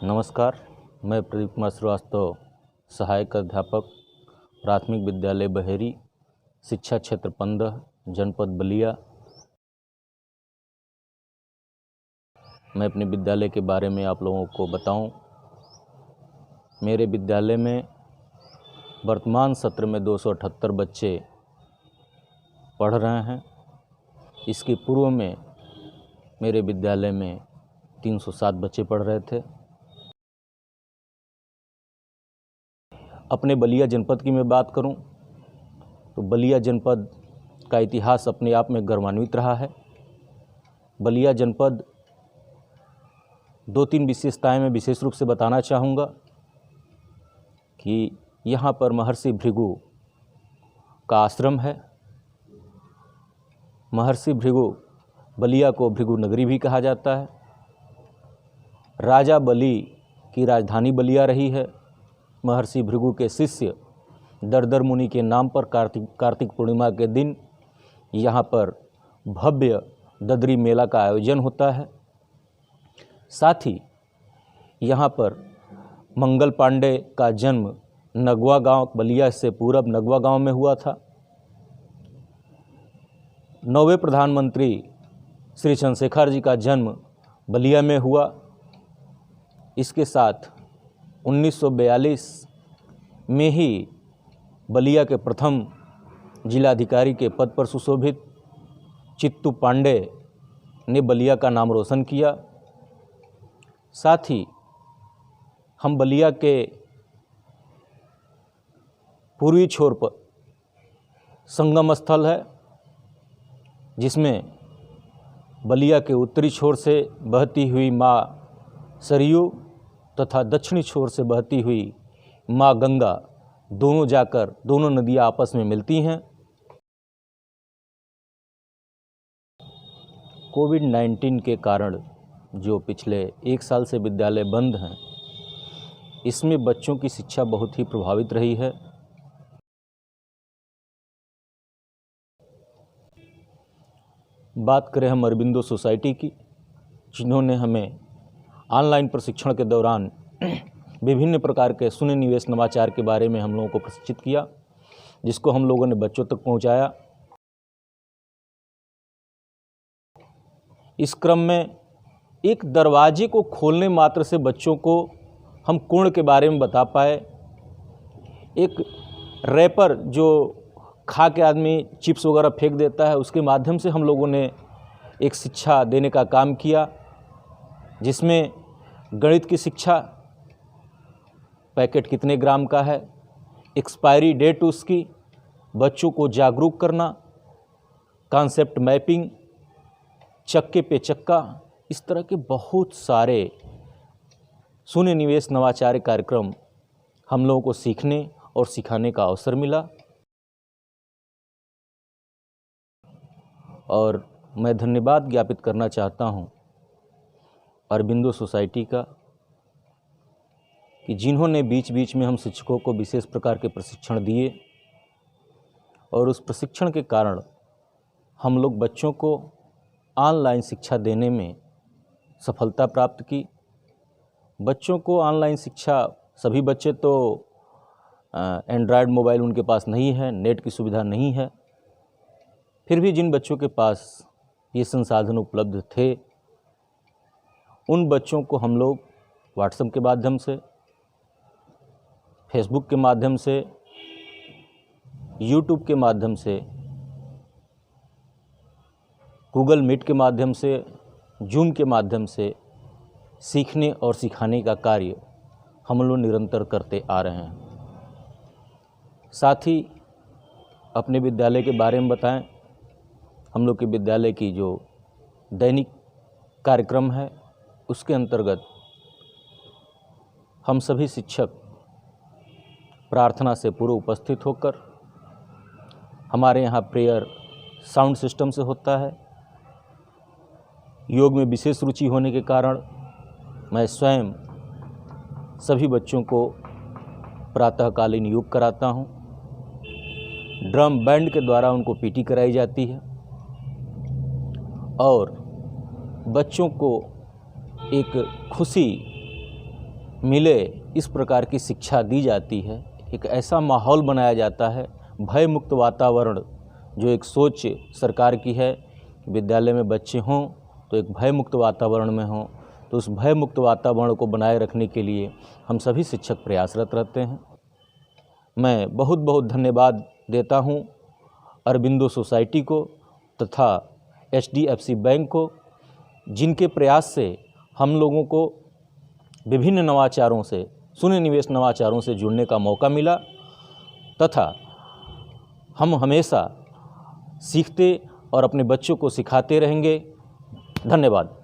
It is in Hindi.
नमस्कार, मैं प्रदीप कुमार श्रीवास्तव, सहायक अध्यापक, प्राथमिक विद्यालय बहेरी, शिक्षा क्षेत्र 15, जनपद बलिया। मैं अपने विद्यालय के बारे में आप लोगों को बताऊं। मेरे विद्यालय में वर्तमान सत्र में 278 बच्चे पढ़ रहे हैं। इसके पूर्व में मेरे विद्यालय में 307 बच्चे पढ़ रहे थे। अपने बलिया जनपद की मैं बात करूं तो बलिया जनपद का इतिहास अपने आप में गौरवान्वित रहा है। बलिया जनपद 2-3 विशेषताएं मैं विशेष रूप से बताना चाहूँगा कि यहाँ पर महर्षि भृगु का आश्रम है। महर्षि भृगु, बलिया को भृगु नगरी भी कहा जाता है। राजा बलि की राजधानी बलिया रही है। महर्षि भृगु के शिष्य दरदर मुनि के नाम पर कार्तिक पूर्णिमा के दिन यहाँ पर भव्य ददरी मेला का आयोजन होता है। साथ ही यहाँ पर मंगल पांडे का जन्म नगवा गांव, बलिया से पूरब नगवा गांव में हुआ था। 9वें प्रधानमंत्री श्री चंद्रशेखर जी का जन्म बलिया में हुआ। इसके साथ 1942 में ही बलिया के प्रथम जिलाधिकारी के पद पर सुशोभित चित्तू पांडे ने बलिया का नाम रोशन किया। साथ ही हम बलिया के पूर्वी छोर पर संगम स्थल है, जिसमें बलिया के उत्तरी छोर से बहती हुई माँ सरयू तथा दक्षिणी छोर से बहती हुई माँ गंगा दोनों नदियाँ आपस में मिलती हैं। कोविड-19 के कारण जो पिछले 1 साल से विद्यालय बंद हैं, इसमें बच्चों की शिक्षा बहुत ही प्रभावित रही है। बात करें हम अरबिंदो सोसाइटी की, जिन्होंने हमें ऑनलाइन प्रशिक्षण के दौरान विभिन्न प्रकार के शून्य निवेश नवाचार के बारे में हम लोगों को प्रशिक्षित किया, जिसको हम लोगों ने बच्चों तक पहुंचाया। इस क्रम में एक दरवाजे को खोलने मात्र से बच्चों को हम कोण के बारे में बता पाए। एक रैपर जो खा के आदमी चिप्स वगैरह फेंक देता है, उसके माध्यम से हम लोगों ने एक शिक्षा देने का काम किया, जिसमें गणित की शिक्षा, पैकेट कितने ग्राम का है, एक्सपायरी डेट उसकी, बच्चों को जागरूक करना, कॉन्सेप्ट मैपिंग, चक्के पे चक्का, इस तरह के बहुत सारे शून्य निवेश नवाचार कार्यक्रम हम लोगों को सीखने और सिखाने का अवसर मिला। और मैं धन्यवाद ज्ञापित करना चाहता हूँ अरबिंदो सोसाइटी का, कि जिन्होंने बीच बीच में हम शिक्षकों को विशेष प्रकार के प्रशिक्षण दिए, और उस प्रशिक्षण के कारण हम लोग बच्चों को ऑनलाइन शिक्षा देने में सफलता प्राप्त की। बच्चों को ऑनलाइन शिक्षा, सभी बच्चे तो एंड्रॉयड मोबाइल उनके पास नहीं है, नेट की सुविधा नहीं है, फिर भी जिन बच्चों के पास ये संसाधन उपलब्ध थे, उन बच्चों को हम लोग व्हाट्सएप के माध्यम से, फेसबुक के माध्यम से, यूट्यूब के माध्यम से, गूगल मीट के माध्यम से, जूम के माध्यम से सीखने और सिखाने का कार्य हम लोग निरंतर करते आ रहे हैं। साथ ही अपने विद्यालय के बारे में बताएं। हम लोग के विद्यालय की जो दैनिक कार्यक्रम है, उसके अंतर्गत हम सभी शिक्षक प्रार्थना से पूर्व उपस्थित होकर, हमारे यहाँ प्रेयर साउंड सिस्टम से होता है। योग में विशेष रुचि होने के कारण मैं स्वयं सभी बच्चों को प्रातःकालीन योग कराता हूँ। ड्रम बैंड के द्वारा उनको पीटी कराई जाती है, और बच्चों को एक खुशी मिले इस प्रकार की शिक्षा दी जाती है। एक ऐसा माहौल बनाया जाता है, भय मुक्त वातावरण, जो एक सोच सरकार की है, विद्यालय में बच्चे हों तो एक भय मुक्त वातावरण में हों। तो उस भय मुक्त वातावरण को बनाए रखने के लिए हम सभी शिक्षक प्रयासरत रहते हैं। मैं बहुत बहुत धन्यवाद देता हूँ अरबिंदो सोसाइटी को तथा HDFC बैंक को, जिनके प्रयास से हम लोगों को विभिन्न नवाचारों से, शून्य निवेश नवाचारों से जुड़ने का मौका मिला तथा हम हमेशा सीखते और अपने बच्चों को सिखाते रहेंगे। धन्यवाद।